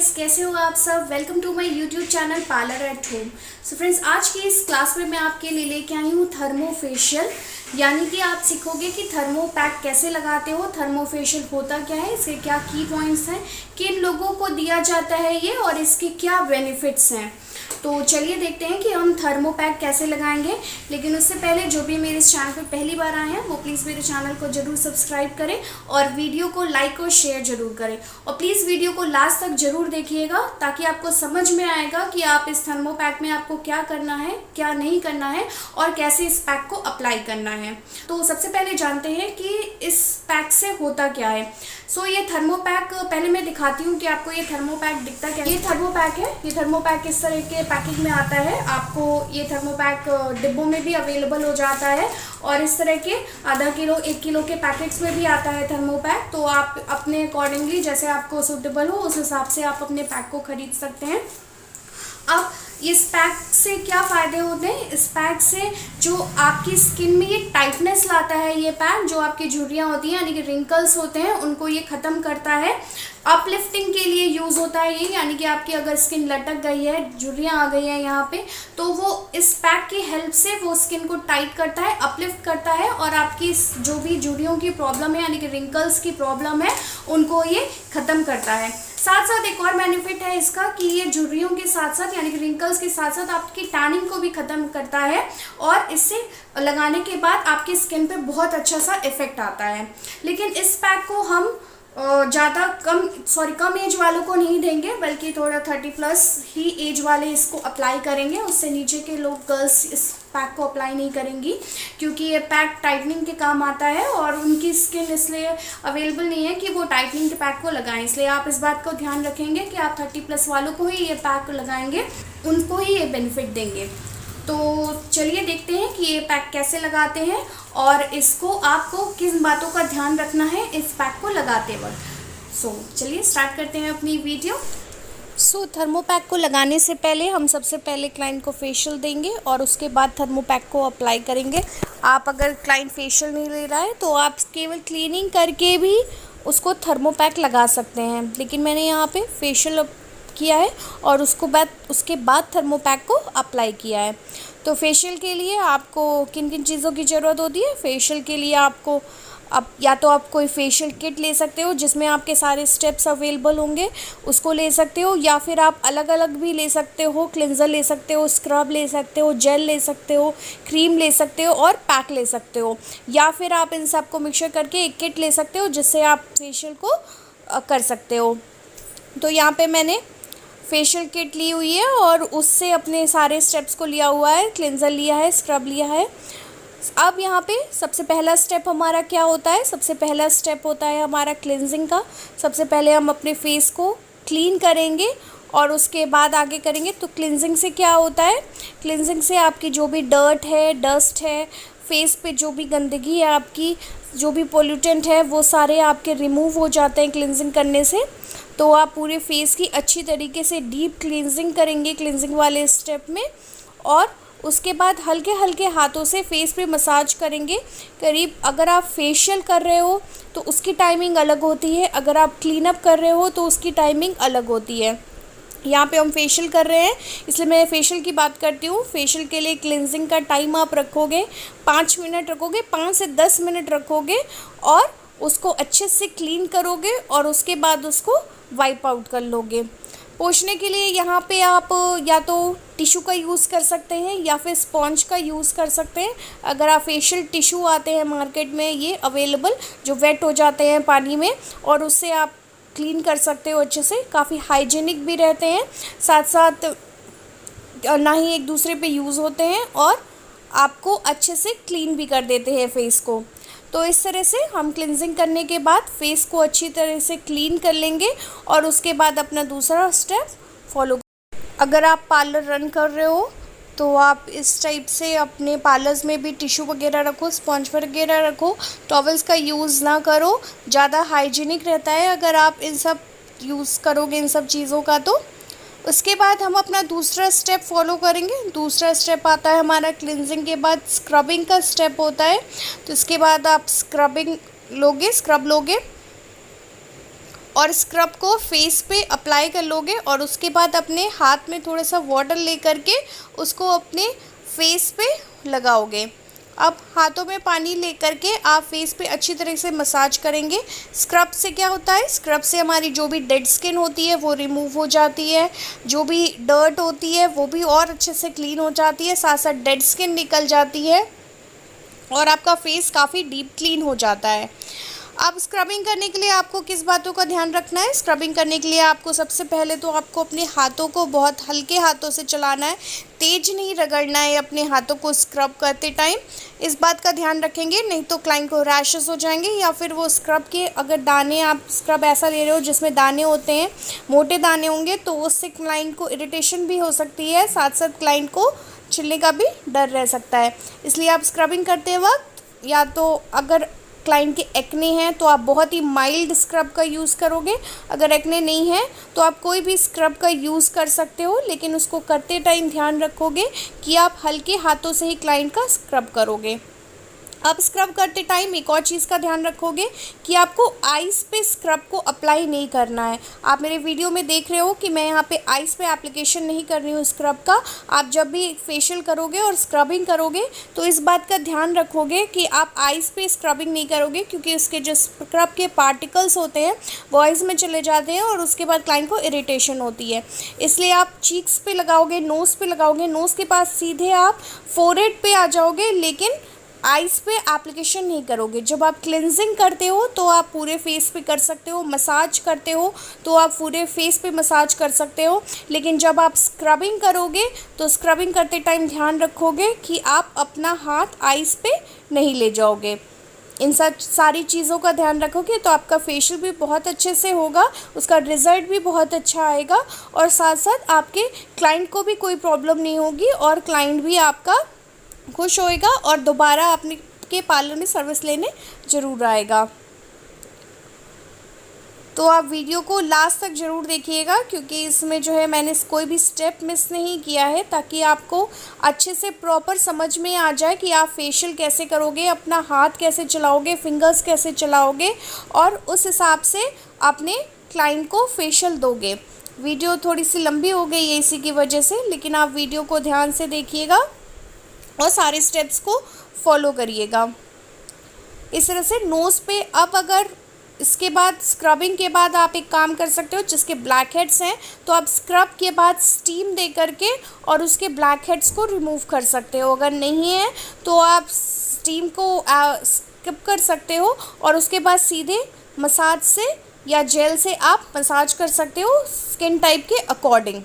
Guys, कैसे हो आप सब। Welcome to my YouTube channel parlour at home. So friends, आज की इस क्लास में मैं आपके लिए लेके आई हूँ थर्मो फेशियल। यानी कि आप सीखोगे कि थर्मो पैक कैसे लगाते हो, थर्मो फेशियल होता क्या है, इसके क्या की पॉइंट्स हैं, किन लोगों को दिया जाता है ये और इसके क्या बेनिफिट्स हैं। तो चलिए देखते हैं कि हम थर्मो पैक कैसे लगाएंगे। लेकिन उससे पहले जो भी मेरे इस चैनल पर पहली बार आए हैं वो प्लीज़ मेरे चैनल को ज़रूर सब्सक्राइब करें और वीडियो को लाइक और शेयर ज़रूर करें। और प्लीज़ वीडियो को लास्ट तक ज़रूर देखिएगा ताकि आपको समझ में आएगा कि आप इस थर्मो पैक में आपको क्या करना है, क्या नहीं करना है और कैसे इस पैक को अप्लाई करना है। तो सबसे पहले जानते हैं कि इस पैक से होता क्या है। सो ये थर्मो पैक पहले मैं दिखाती हूँ कि आपको ये थर्मो पैक दिखता क्या है। ये थर्मो पैक है। ये थर्मो पैक इस तरह के पैकेज में आता है। आपको ये थर्मो पैक डिब्बों में भी अवेलेबल हो जाता है और इस तरह के आधा किलो 1 किलो के पैकेट्स में भी आता है थर्मो पैक। तो आप अपने अकॉर्डिंगली जैसे आपको सूटेबल हो उस हिसाब से आप अपने पैक को खरीद सकते हैं। अब इस पैक से क्या फ़ायदे होते हैं। इस पैक से जो आपकी स्किन में ये टाइटनेस लाता है, ये पैक जो आपकी झुर्रियाँ होती हैं यानी कि रिंकल्स होते हैं उनको ये ख़त्म करता है। अपलिफ्टिंग के लिए यूज़ होता है ये, यानी कि आपकी अगर स्किन लटक गई है, झुर्रियाँ आ गई हैं यहाँ पे, तो वो इस पैक की हेल्प से वो स्किन को टाइट करता है, अपलिफ्ट करता है और आपकी जो भी झुर्रियों की प्रॉब्लम है यानी कि रिंकल्स की प्रॉब्लम है उनको ये ख़त्म करता है। साथ साथ एक और बेनिफिट है इसका कि ये झुर्रियों के साथ साथ यानी कि रिंकल्स के साथ साथ आपकी टैनिंग को भी ख़त्म करता है और इससे लगाने के बाद आपकी स्किन पे बहुत अच्छा सा इफेक्ट आता है। लेकिन इस पैक को हम ज़्यादा कम एज वालों को नहीं देंगे, बल्कि थोड़ा 30+ ही एज वाले इसको अप्लाई करेंगे। उससे नीचे के लोग गर्ल्स इस पैक को अप्लाई नहीं करेंगी क्योंकि ये पैक टाइटनिंग के काम आता है और उनकी स्किन इसलिए अवेलेबल नहीं है कि वो टाइटनिंग के पैक को लगाएं। इसलिए आप इस बात को ध्यान रखेंगे कि आप 30+ वालों को ही ये पैक लगाएंगे, उनको ही ये बेनिफिट देंगे। तो चलिए देखते हैं कि ये पैक कैसे लगाते हैं और इसको आपको किन बातों का ध्यान रखना है इस पैक को लगाते वक्त। सो चलिए स्टार्ट करते हैं अपनी वीडियो। थर्मो पैक को लगाने से पहले हम सबसे पहले क्लाइंट को फेशियल देंगे और उसके बाद थर्मो पैक को अप्लाई करेंगे। आप अगर क्लाइंट फेशियल नहीं ले रहा है तो आप केवल क्लीनिंग करके भी उसको थर्मो पैक लगा सकते हैं, लेकिन मैंने यहाँ पे फेशियल किया है और उसके बाद थर्मो पैक को अप्लाई किया है। तो फेशियल के लिए आपको किन किन चीज़ों की ज़रूरत होती है। फेशियल के लिए आपको या तो आप कोई फेशियल किट ले सकते हो जिसमें आपके सारे स्टेप्स अवेलेबल होंगे, उसको ले सकते हो, या फिर आप अलग अलग भी ले सकते हो। क्लिंजर ले सकते हो, स्क्रब ले सकते हो, जेल ले सकते हो, क्रीम ले सकते हो और पैक ले सकते हो, या फिर आप इन सब को मिक्सर करके एक किट ले सकते हो जिससे आप फेशियल को कर सकते हो। तो यहाँ पे मैंने फेशियल किट ली हुई है और उससे अपने सारे स्टेप्स को लिया हुआ है। क्लिंजर लिया है, स्क्रब लिया है। अब यहाँ पे सबसे पहला स्टेप हमारा क्या होता है। सबसे पहला स्टेप होता है हमारा क्लिंजिंग का। सबसे पहले हम अपने फेस को क्लीन करेंगे और उसके बाद आगे करेंगे। तो क्लिंजिंग से क्या होता है, क्लिंजिंग से आपकी जो भी डर्ट है, डस्ट है, फेस पे जो भी गंदगी है, आपकी जो भी पोल्यूटेंट है, वो सारे आपके रिमूव हो जाते हैं क्लिंजिंग करने से। तो आप पूरे फेस की अच्छी तरीके से डीप क्लिंजिंग करेंगे क्लिंजिंग वाले स्टेप में, और उसके बाद हल्के हल्के हाथों से फेस पे मसाज करेंगे। करीब अगर आप फेशियल कर रहे हो तो उसकी टाइमिंग अलग होती है, अगर आप क्लीन अप कर रहे हो तो उसकी टाइमिंग अलग होती है। यहाँ पे हम फेशियल कर रहे हैं इसलिए मैं फेशियल की बात करती हूँ। फेशियल के लिए क्लिंजिंग का टाइम आप रखोगे 5 मिनट रखोगे, 5 से 10 मिनट रखोगे और उसको अच्छे से क्लीन करोगे और उसके बाद उसको वाइप आउट कर लोगे। पोंछने के लिए यहाँ पे आप या तो टिश्यू का यूज़ कर सकते हैं या फिर स्पॉन्ज का यूज़ कर सकते हैं। अगर आप फेशियल टिश्यू आते हैं मार्केट में ये अवेलेबल, जो वेट हो जाते हैं पानी में, और उससे आप क्लीन कर सकते हो अच्छे से। काफ़ी हाइजीनिक भी रहते हैं, साथ साथ ना ही एक दूसरे पे यूज़ होते हैं और आपको अच्छे से क्लीन भी कर देते हैं फेस को। तो इस तरह से हम क्लिंजिंग करने के बाद फेस को अच्छी तरह से क्लीन कर लेंगे और उसके बाद अपना दूसरा स्टेप फॉलो। अगर आप पार्लर रन कर रहे हो तो आप इस टाइप से अपने पार्लर्स में भी टिश्यू वगैरह रखो, स्पॉन्ज वगैरह रखो। टॉवल्स का यूज़ ना करो, ज़्यादा हाइजीनिक रहता है अगर आप इन सब यूज़ करोगे इन सब चीज़ों का। तो उसके बाद हम अपना दूसरा स्टेप फॉलो करेंगे। दूसरा स्टेप आता है हमारा क्लिंजिंग के बाद स्क्रबिंग का स्टेप होता है। तो इसके बाद आप स्क्रब लोगे और स्क्रब को फेस पे अप्लाई कर लोगे और उसके बाद अपने हाथ में थोड़ा सा वाटर ले करके उसको अपने फेस पे लगाओगे। अब हाथों में पानी ले करके आप फेस पे अच्छी तरह से मसाज करेंगे। स्क्रब से क्या होता है, स्क्रब से हमारी जो भी डेड स्किन होती है वो रिमूव हो जाती है, जो भी डर्ट होती है वो भी और अच्छे से क्लीन हो जाती है, साथ साथ डेड स्किन निकल जाती है और आपका फेस काफ़ी डीप क्लीन हो जाता है। अब स्क्रबिंग करने के लिए आपको किस बातों का ध्यान रखना है, स्क्रबिंग करने के लिए आपको सबसे पहले तो आपको अपने हाथों को बहुत हल्के हाथों से चलाना है, तेज नहीं रगड़ना है अपने हाथों को स्क्रब करते टाइम। इस बात का ध्यान रखेंगे, नहीं तो क्लाइंट को रैशेस हो जाएंगे या फिर वो स्क्रब के अगर दाने, आप स्क्रब ऐसा ले रहे हो जिसमें दाने होते हैं, मोटे दाने होंगे तो उससे क्लाइंट को इरिटेशन भी हो सकती है, साथ साथ क्लाइंट को छिलने का भी डर रह सकता है। इसलिए आप स्क्रबिंग करते वक्त या तो अगर क्लाइंट के एक्ने हैं तो आप बहुत ही माइल्ड स्क्रब का यूज़ करोगे, अगर एक्ने नहीं है तो आप कोई भी स्क्रब का यूज़ कर सकते हो, लेकिन उसको करते टाइम ध्यान रखोगे कि आप हल्के हाथों से ही क्लाइंट का स्क्रब करोगे। आप स्क्रब करते टाइम एक और चीज़ का ध्यान रखोगे कि आपको आइस पे स्क्रब को अप्लाई नहीं करना है। आप मेरे वीडियो में देख रहे हो कि मैं यहाँ पे आइस पे एप्लीकेशन नहीं कर रही हूँ स्क्रब का। आप जब भी फेशियल करोगे और स्क्रबिंग करोगे तो इस बात का ध्यान रखोगे कि आप आइस पे स्क्रबिंग नहीं करोगे, क्योंकि उसके जो स्क्रब के पार्टिकल्स होते हैं वो आइस में चले जाते हैं और उसके बाद क्लाइंट को इरिटेशन होती है। इसलिए आप चीक्स पे लगाओगे, नोज़ पे लगाओगे, नोज़ के पास सीधे आप फोरहेड पे आ जाओगे, लेकिन आइस पे एप्लीकेशन नहीं करोगे। जब आप क्लिनजिंग करते हो तो आप पूरे फेस पे कर सकते हो, मसाज करते हो तो आप पूरे फेस पे मसाज कर सकते हो, लेकिन जब आप स्क्रबिंग करोगे तो स्क्रबिंग करते टाइम ध्यान रखोगे कि आप अपना हाथ आइस पे नहीं ले जाओगे। इन सब सारी चीज़ों का ध्यान रखोगे तो आपका फेशियल भी बहुत अच्छे से होगा, उसका रिज़ल्ट भी बहुत अच्छा आएगा और साथ साथ आपके क्लाइंट को भी कोई प्रॉब्लम नहीं होगी और क्लाइंट भी आपका खुश होएगा और दोबारा अपने के पार्लर में सर्विस लेने ज़रूर आएगा। तो आप वीडियो को लास्ट तक ज़रूर देखिएगा, क्योंकि इसमें जो है मैंने कोई भी स्टेप मिस नहीं किया है, ताकि आपको अच्छे से प्रॉपर समझ में आ जाए कि आप फेशियल कैसे करोगे, अपना हाथ कैसे चलाओगे, फिंगर्स कैसे चलाओगे और उस हिसाब से अपने क्लाइंट को फेशियल दोगे। वीडियो थोड़ी सी लंबी हो गई है इसी की वजह से, लेकिन आप वीडियो को ध्यान से देखिएगा और सारे स्टेप्स को फॉलो करिएगा। इस तरह से नोज़ पे अब अगर इसके बाद स्क्रबिंग के बाद आप एक काम कर सकते हो, जिसके ब्लैक हेड्स हैं तो आप स्क्रब के बाद स्टीम दे करके और उसके ब्लैक हेड्स को रिमूव कर सकते हो। अगर नहीं है तो आप स्टीम को स्किप कर सकते हो और उसके बाद सीधे मसाज से या जेल से आप मसाज कर सकते हो स्किन टाइप के अकॉर्डिंग।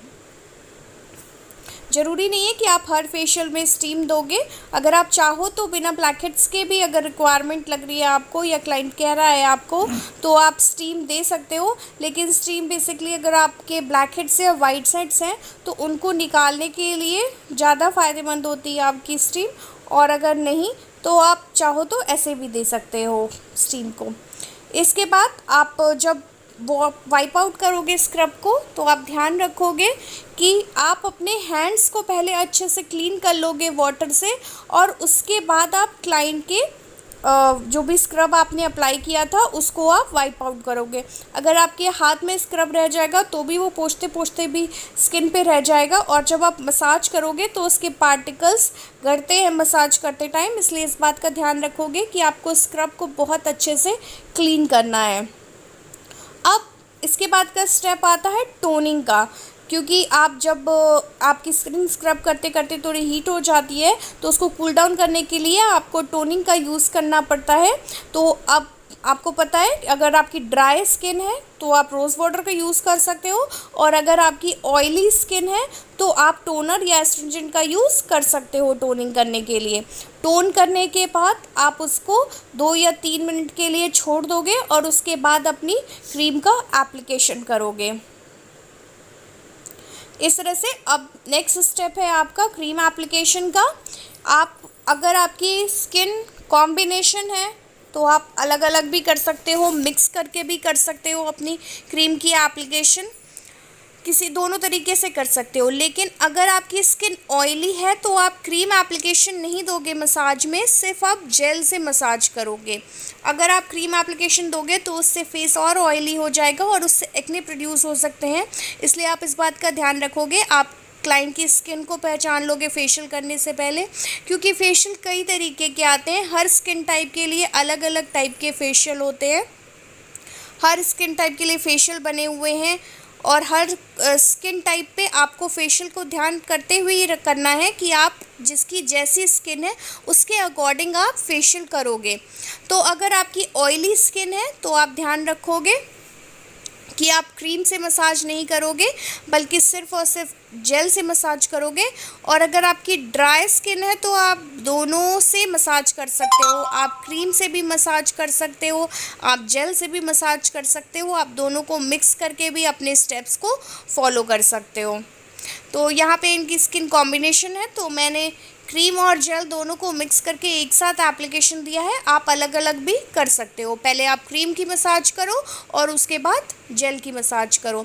ज़रूरी नहीं है कि आप हर फेशियल में स्टीम दोगे, अगर आप चाहो तो बिना ब्लैक हेड्स के भी अगर रिक्वायरमेंट लग रही है आपको या क्लाइंट कह रहा है आपको तो आप स्टीम दे सकते हो। लेकिन स्टीम बेसिकली अगर आपके ब्लैक हेड्स या वाइट हेड्स हैं तो उनको निकालने के लिए ज़्यादा फ़ायदेमंद होती है आपकी स्टीम, और अगर नहीं तो आप चाहो तो ऐसे भी दे सकते हो स्टीम को। इसके बाद आप जब वो वाइप आउट करोगे स्क्रब को तो आप ध्यान रखोगे कि आप अपने हैंड्स को पहले अच्छे से क्लीन कर लोगे वाटर से और उसके बाद आप क्लाइंट के जो भी स्क्रब आपने अप्लाई किया था उसको आप वाइप आउट करोगे। अगर आपके हाथ में स्क्रब रह जाएगा तो भी वो पोंछते पोंछते भी स्किन पे रह जाएगा और जब आप मसाज करोगे तो उसके पार्टिकल्स गिरते हैं मसाज करते टाइम, इसलिए इस बात का ध्यान रखोगे कि आपको स्क्रब को बहुत अच्छे से क्लीन करना है। अब इसके बाद का स्टेप आता है टोनिंग का, क्योंकि आप जब आपकी स्किन स्क्रब करते करते थोड़ी हीट हो जाती है तो उसको कूल डाउन करने के लिए आपको टोनिंग का यूज़ करना पड़ता है। तो अब आपको पता है अगर आपकी ड्राई स्किन है तो आप रोज़ वाटर का यूज़ कर सकते हो और अगर आपकी ऑयली स्किन है तो आप टोनर या एस्ट्रिंजेंट का यूज़ कर सकते हो टोनिंग करने के लिए। टोन करने के बाद आप उसको 2 या 3 मिनट के लिए छोड़ दोगे और उसके बाद अपनी क्रीम का एप्लीकेशन करोगे। इस तरह से अब नेक्स्ट स्टेप है आपका क्रीम एप्लीकेशन का। आप अगर आपकी स्किन कॉम्बिनेशन है तो आप अलग अलग भी कर सकते हो, मिक्स करके भी कर सकते हो अपनी क्रीम की एप्लीकेशन। किसी दोनों तरीके से कर सकते हो। लेकिन अगर आपकी स्किन ऑयली है तो आप क्रीम एप्लीकेशन नहीं दोगे मसाज में, सिर्फ आप जेल से मसाज करोगे। अगर आप क्रीम एप्लीकेशन दोगे तो उससे फेस और ऑयली हो जाएगा और उससे एक्ने प्रोड्यूस हो सकते हैं। इसलिए आप इस बात का ध्यान रखोगे, आप क्लाइंट की स्किन को पहचान लोगे फेशियल करने से पहले, क्योंकि फेशियल कई तरीके के आते हैं। हर स्किन टाइप के लिए अलग अलग टाइप के फेशियल होते हैं, हर स्किन टाइप के लिए फेशियल बने हुए हैं और हर स्किन टाइप पे आपको फेशियल को ध्यान करते हुए ये करना है कि आप जिसकी जैसी स्किन है उसके अकॉर्डिंग आप फेशियल करोगे। तो अगर आपकी ऑयली स्किन है तो आप ध्यान रखोगे कि आप क्रीम से मसाज नहीं करोगे बल्कि सिर्फ और सिर्फ जेल से मसाज करोगे। और अगर आपकी ड्राई स्किन है तो आप दोनों से मसाज कर सकते हो, आप क्रीम से भी मसाज कर सकते हो, आप जेल से भी मसाज कर सकते हो, आप दोनों को मिक्स करके भी अपने स्टेप्स को फॉलो कर सकते हो। तो यहाँ पे इनकी स्किन कॉम्बिनेशन है, तो मैंने क्रीम और जेल दोनों को मिक्स करके एक साथ एप्लीकेशन दिया है। आप अलग अलग भी कर सकते हो, पहले आप क्रीम की मसाज करो और उसके बाद जेल की मसाज करो।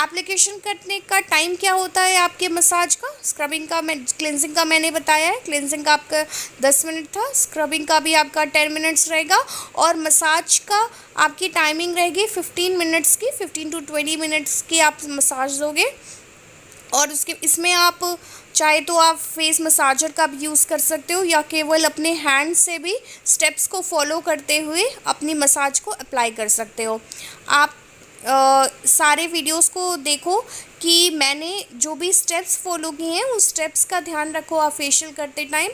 एप्लीकेशन करने का टाइम क्या होता है आपके मसाज का? स्क्रबिंग का क्लिनजिंग का मैंने बताया है, क्लिनजिंग का आपका 10 मिनट था, स्क्रबिंग का भी आपका 10 मिनट्स रहेगा और मसाज का आपकी टाइमिंग रहेगी 15 मिनट्स की, 15 to 20 मिनट्स की आप मसाज दोगे। और उसके इसमें आप चाहे तो आप फेस मसाजर का भी यूज़ कर सकते हो या केवल अपने हैंड से भी स्टेप्स को फॉलो करते हुए अपनी मसाज को अप्लाई कर सकते हो। आप सारे वीडियोस को देखो कि मैंने जो भी स्टेप्स फॉलो किए हैं उस स्टेप्स का ध्यान रखो आप फेशियल करते टाइम,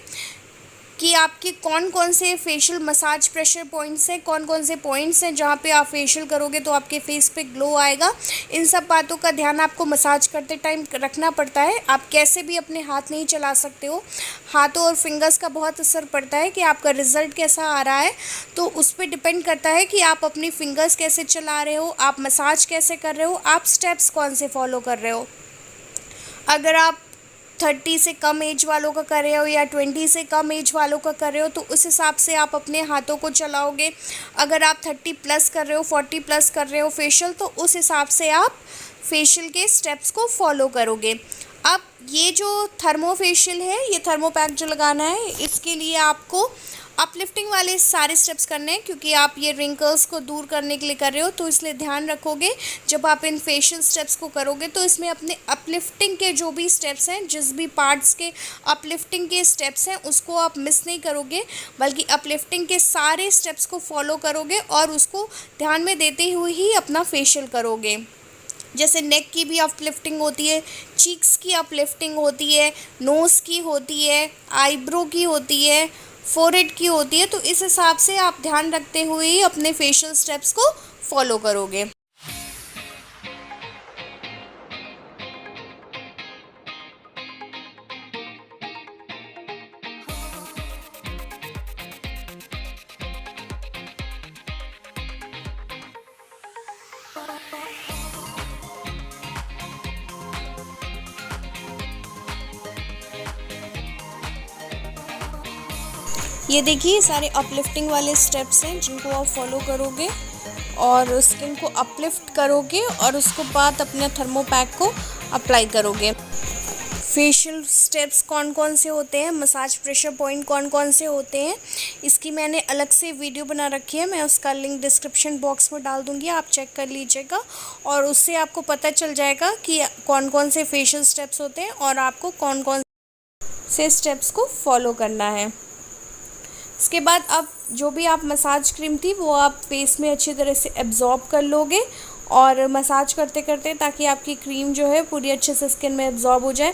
कि आपके कौन कौन से फेशियल मसाज प्रेशर पॉइंट्स हैं, कौन कौन से पॉइंट्स हैं जहाँ पे आप फेशियल करोगे तो आपके फेस पे ग्लो आएगा। इन सब बातों का ध्यान आपको मसाज करते टाइम रखना पड़ता है। आप कैसे भी अपने हाथ नहीं चला सकते हो, हाथों और फिंगर्स का बहुत असर पड़ता है कि आपका रिज़ल्ट कैसा आ रहा है। तो उस पर डिपेंड करता है कि आप अपनी फिंगर्स कैसे चला रहे हो, आप मसाज कैसे कर रहे हो, आप स्टेप्स कौन से फॉलो कर रहे हो। अगर आप 30 से कम एज वालों का कर रहे हो या 20 से कम एज वालों का कर रहे हो तो उस हिसाब से आप अपने हाथों को चलाओगे। अगर आप 30 प्लस कर रहे हो, 40 प्लस कर रहे हो फेशियल, तो उस हिसाब से आप फेशियल के स्टेप्स को फॉलो करोगे। अब ये जो थर्मो फेशियल है, ये थर्मो पैक जो लगाना है, इसके लिए आपको अपलिफ्टिंग वाले सारे स्टेप्स करने हैं, क्योंकि आप ये रिंकल्स को दूर करने के लिए कर रहे हो। तो इसलिए ध्यान रखोगे जब आप इन फेशियल स्टेप्स को करोगे तो इसमें अपने अपलिफ्टिंग के जो भी स्टेप्स हैं, जिस भी पार्ट्स के अपलिफ्टिंग के स्टेप्स हैं उसको आप मिस नहीं करोगे, बल्कि अपलिफ्टिंग के सारे स्टेप्स को फॉलो करोगे और उसको ध्यान में देते हुए ही अपना फेशियल करोगे। जैसे नेक की भी अपलिफ्टिंग होती है, चीक्स की अपलिफ्टिंग होती है, नोज़ की होती है, आईब्रो की होती है, फोरहेड की होती है। तो इस हिसाब से आप ध्यान रखते हुए ही अपने फेशियल स्टेप्स को फॉलो करोगे। ये देखिए सारे अपलिफ्टिंग वाले स्टेप्स हैं जिनको आप फॉलो करोगे और स्किन को अपलिफ्ट करोगे और उसको बाद अपने थर्मो पैक को अप्लाई करोगे। फेशियल स्टेप्स कौन कौन से होते हैं, मसाज प्रेशर पॉइंट कौन कौन से होते हैं, इसकी मैंने अलग से वीडियो बना रखी है, मैं उसका लिंक डिस्क्रिप्शन बॉक्स में डाल दूँगी, आप चेक कर लीजिएगा और उससे आपको पता चल जाएगा कि कौन कौन से फेशियल स्टेप्स होते हैं और आपको कौन कौन से स्टेप्स को फॉलो करना है। इसके बाद अब जो भी आप मसाज क्रीम थी वो आप फेस में अच्छी तरह से एब्जॉर्ब कर लोगे और मसाज करते करते, ताकि आपकी क्रीम जो है पूरी अच्छे से स्किन में एब्जॉर्ब हो जाए।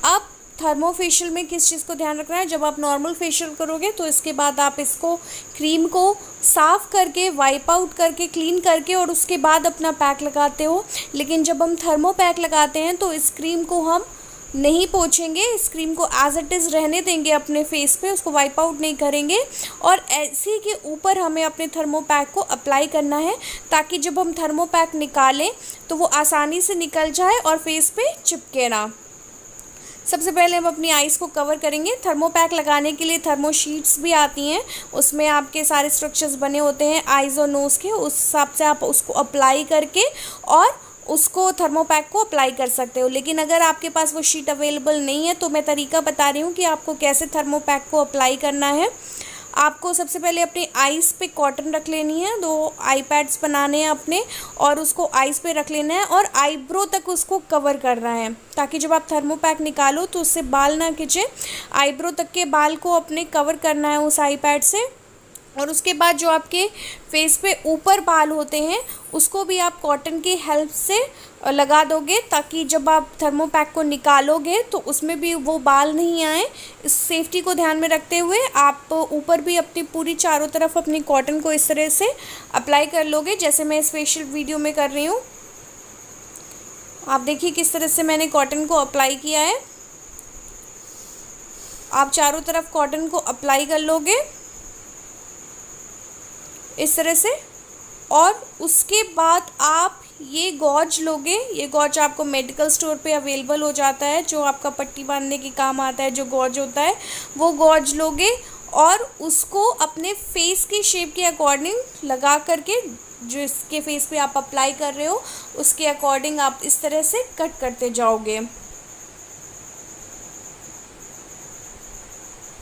अब थर्मो फेशियल में किस चीज़ को ध्यान रखना है, जब आप नॉर्मल फेशियल करोगे तो इसके बाद आप इसको क्रीम को साफ़ करके, वाइप आउट करके, क्लीन करके और उसके बाद अपना पैक लगाते हो। लेकिन जब हम थर्मो पैक लगाते हैं तो इस क्रीम को हम नहीं पोंछेंगे, इस क्रीम को एज इट इज़ रहने देंगे अपने फेस पे, उसको वाइप आउट नहीं करेंगे और ऐसे के ऊपर हमें अपने थर्मो पैक को अप्लाई करना है, ताकि जब हम थर्मो पैक निकालें तो वो आसानी से निकल जाए और फेस पे चिपके ना। सबसे पहले हम अपनी आइज़ को कवर करेंगे। थर्मो पैक लगाने के लिए थर्मो शीट्स भी आती हैं, उसमें आपके सारे स्ट्रक्चर्स बने होते हैं आइज़ और नोज़ के, उस हिसाब से आप उसको अप्लाई करके और उसको थर्मोपैक को अप्लाई कर सकते हो। लेकिन अगर आपके पास वो शीट अवेलेबल नहीं है तो मैं तरीका बता रही हूँ कि आपको कैसे थर्मोपैक को अप्लाई करना है। आपको सबसे पहले अपनी आइज़ पे कॉटन रख लेनी है, 2 आई पैड्स बनाने हैं अपने और उसको आइज़ पे रख लेना है और आईब्रो तक उसको कवर करना है, ताकि जब आप थर्मोपैक निकालो तो उससे बाल ना खिंचे। आईब्रो तक के बाल को अपने कवर करना है उस आई पैड से। और उसके बाद जो आपके फेस पे ऊपर बाल होते हैं उसको भी आप कॉटन की हेल्प से लगा दोगे, ताकि जब आप थर्मोपैक को निकालोगे तो उसमें भी वो बाल नहीं आए। इस सेफ्टी को ध्यान में रखते हुए आप ऊपर भी अपनी पूरी चारों तरफ अपनी कॉटन को इस तरह से अप्लाई कर लोगे, जैसे मैं इस फेशियल वीडियो में कर रही हूँ। आप देखिए किस तरह से मैंने कॉटन को अप्लाई किया है। आप चारों तरफ कॉटन को अप्लाई कर लोगे इस तरह से। और उसके बाद आप ये गॉज लोगे। ये गॉज आपको मेडिकल स्टोर पे अवेलेबल हो जाता है, जो आपका पट्टी बांधने के काम आता है, जो गॉज होता है वो गॉज लोगे और उसको अपने फेस की शेप के अकॉर्डिंग लगा करके, जो इसके फेस पे आप अप्लाई कर रहे हो उसके अकॉर्डिंग आप इस तरह से कट करते जाओगे।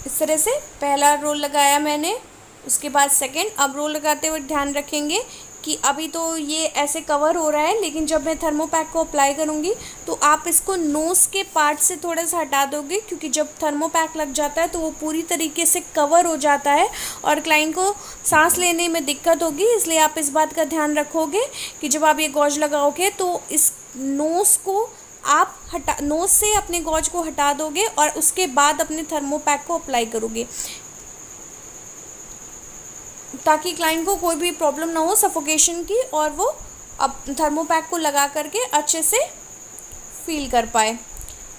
इस तरह से पहला रोल लगाया मैंने, उसके बाद सेकंड। अब रोल लगाते हुए ध्यान रखेंगे कि अभी तो ये ऐसे कवर हो रहा है, लेकिन जब मैं थर्मोपैक को अप्लाई करूँगी तो आप इसको नोज़ के पार्ट से थोड़ा सा हटा दोगे, क्योंकि जब थर्मोपैक लग जाता है तो वो पूरी तरीके से कवर हो जाता है और क्लाइंट को सांस लेने में दिक्कत होगी। इसलिए आप इस बात का ध्यान रखोगे कि जब आप ये गॉज लगाओगे तो इस नोज़ को आप नोज़ से अपने गॉज को हटा दोगे और उसके बाद अपने थर्मोपैक को अप्लाई करोगे, ताकि क्लाइंट को कोई भी प्रॉब्लम ना हो सफोकेशन की और वो अब थर्मोपैक को लगा करके अच्छे से फील कर पाए।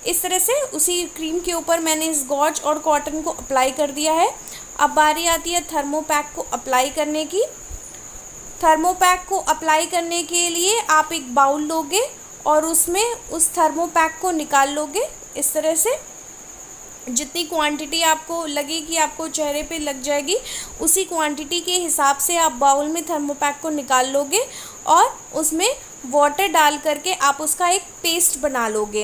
इस तरह से उसी क्रीम के ऊपर मैंने इस गॉज और कॉटन को अप्लाई कर दिया है। अब बारी आती है थर्मोपैक को अप्लाई करने की। थर्मोपैक को अप्लाई करने के लिए आप एक बाउल लोगे और उसमें उस थर्मोपैक को निकाल लोगे इस तरह से। जितनी क्वांटिटी आपको लगेगी आपको चेहरे पे लग जाएगी, उसी क्वांटिटी के हिसाब से आप बाउल में थर्मोपैक को निकाल लोगे और उसमें वाटर डाल करके आप उसका एक पेस्ट बना लोगे।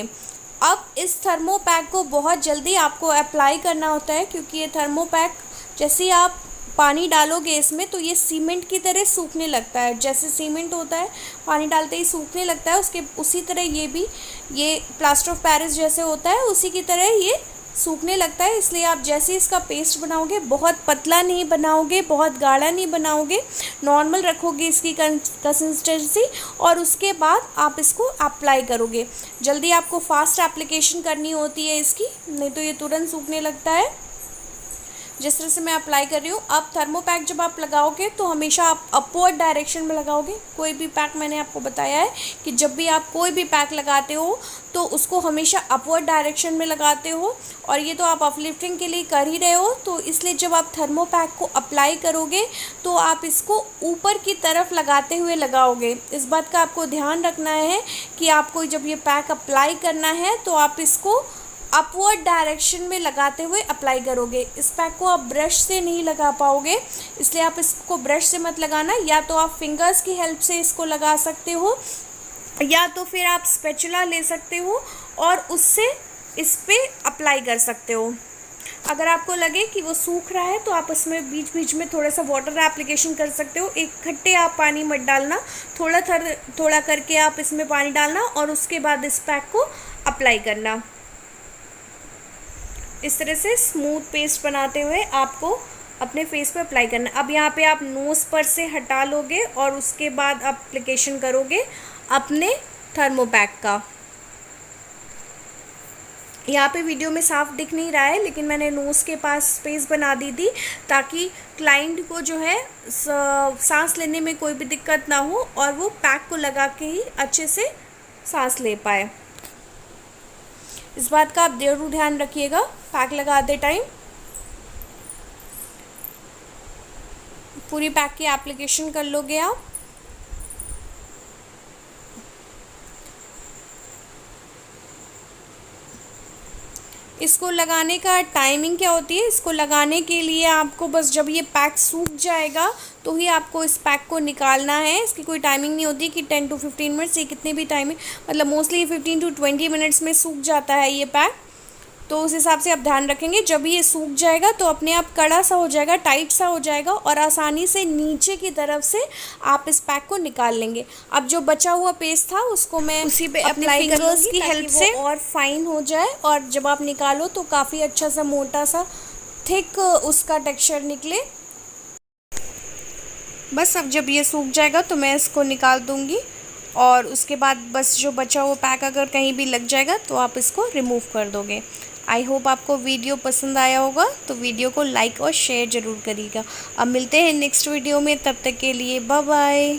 अब इस थर्मोपैक को बहुत जल्दी आपको अप्लाई करना होता है, क्योंकि ये थर्मोपैक जैसे आप पानी डालोगे इसमें तो ये सीमेंट की तरह सूखने लगता है। जैसे सीमेंट होता है पानी डालते ही सूखने लगता है, उसके उसी तरह ये प्लास्टर ऑफ पेरिस जैसे होता है उसी की तरह ये सूखने लगता है। इसलिए आप जैसे इसका पेस्ट बनाओगे बहुत पतला नहीं बनाओगे, बहुत गाढ़ा नहीं बनाओगे, नॉर्मल रखोगे इसकी कंसिस्टेंसी और उसके बाद आप इसको अप्लाई करोगे। जल्दी आपको फास्ट एप्लीकेशन करनी होती है इसकी, नहीं तो ये तुरंत सूखने लगता है। जिस तरह से मैं अप्लाई कर रही हूँ। अब थर्मोपैक जब आप लगाओगे तो हमेशा आप अपवर्ड डायरेक्शन में लगाओगे। कोई भी पैक, मैंने आपको बताया है कि जब भी आप कोई भी पैक लगाते हो तो उसको हमेशा अपवर्ड डायरेक्शन में लगाते हो, और ये तो आप अपलिफ्टिंग के लिए कर ही रहे हो। तो इसलिए जब आप थर्मोपैक को अप्लाई करोगे तो आप इसको ऊपर की तरफ लगाते हुए लगाओगे। इस बात का आपको ध्यान रखना है कि आपको जब ये पैक अप्लाई करना है तो आप इसको अपवर्ड डायरेक्शन में लगाते हुए अप्लाई करोगे। इस पैक को आप ब्रश से नहीं लगा पाओगे, इसलिए आप इसको ब्रश से मत लगाना। या तो आप फिंगर्स की हेल्प से इसको लगा सकते हो, या तो फिर आप स्पैचुला ले सकते हो और उससे इस पे अप्लाई कर सकते हो। अगर आपको लगे कि वो सूख रहा है तो आप उसमें बीच बीच में थोड़ा सा वाटर एप्लीकेशन कर सकते हो। एक खट्टे आप पानी मत डालना, थोड़ा करके आप इसमें पानी डालना और उसके बाद इस पैक को अप्लाई करना। इस तरह से स्मूथ पेस्ट बनाते हुए आपको अपने फेस पे अप्लाई करना। अब यहाँ पे आप नोज़ पर से हटा लोगे और उसके बाद एप्लीकेशन करोगे अपने थर्मोपैक का। यहाँ पे वीडियो में साफ दिख नहीं रहा है, लेकिन मैंने नोज़ के पास स्पेस बना दी थी ताकि क्लाइंट को जो है सांस लेने में कोई भी दिक्कत ना हो और वो पैक को लगा के ही अच्छे से सांस ले पाए। इस बात का आप जरूर ध्यान रखिएगा पैक लगाते टाइम। पूरी पैक की एप्लीकेशन कर लोगे आप। इसको लगाने का टाइमिंग क्या होती है, इसको लगाने के लिए आपको बस जब ये पैक सूख जाएगा तो ही आपको इस पैक को निकालना है। इसकी कोई टाइमिंग नहीं होती कि 10 to 15 मिनट्स, ये कितने भी टाइमिंग, मतलब मोस्टली 15 to 20 मिनट्स में सूख जाता है ये पैक। तो उस हिसाब से आप ध्यान रखेंगे। जब ये सूख जाएगा तो अपने आप कड़ा सा हो जाएगा, टाइट सा हो जाएगा और आसानी से नीचे की तरफ से आप इस पैक को निकाल लेंगे। अब जो बचा हुआ पेस्ट था उसको मैं उसी पे अपने फिंगर्स की हेल्प से और फाइन हो जाए, और जब आप निकालो तो काफ़ी अच्छा सा मोटा सा थिक उसका टेक्सचर निकले। बस अब जब ये सूख जाएगा तो मैं इसको निकाल दूँगी, और उसके बाद बस जो बचा हुआ पैक अगर कहीं भी लग जाएगा तो आप इसको रिमूव कर दोगे। आई होप आपको वीडियो पसंद आया होगा, तो वीडियो को लाइक और शेयर ज़रूर करिएगा। अब मिलते हैं नेक्स्ट वीडियो में, तब तक के लिए बाय बाय।